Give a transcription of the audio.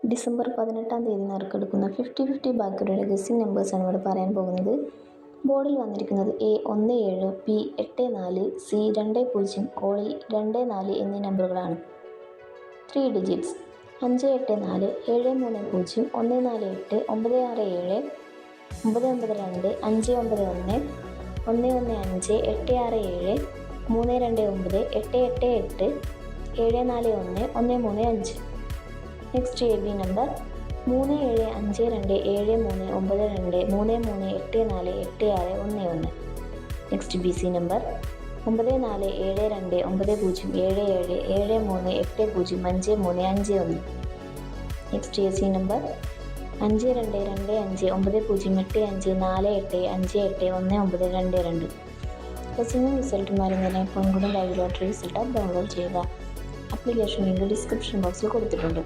December 18-ാം തീയതി നറുക്കെടുക്കുന്ന 50-50 ഭാഗ്യരുടെ guessing നമ്പേഴ്സാണ് ഇവിടെ പറയാൻ പോകുന്നത്. ബോർഡിൽ വന്നിരിക്കുന്നത് A17, P84, C20, കോളിൽ 24 എന്നീ നമ്പറുകളാണ്. 3 digits 584, 730, 148, 967, 992, 591, 115, 867, 329, 888, 741, 135. Next AB number 37527392 33848611. Next BC number 9472907773805351. Next AC number 52259085485819. ഗസ്സിംഗും റിസൾട്ടും അറിയുന്നതിനായി പൊൻകുടം ലൈവ് ലോട്ടറി റിസൾട്ട് ഡൗൺലോഡ് ചെയ്യുക. ആപ്ലിക്കേഷൻ ലിങ്ക് ഡിസ്ക്രിപ്ഷൻ ബോക്സിൽ കൊടുത്തിട്ടുണ്ട്.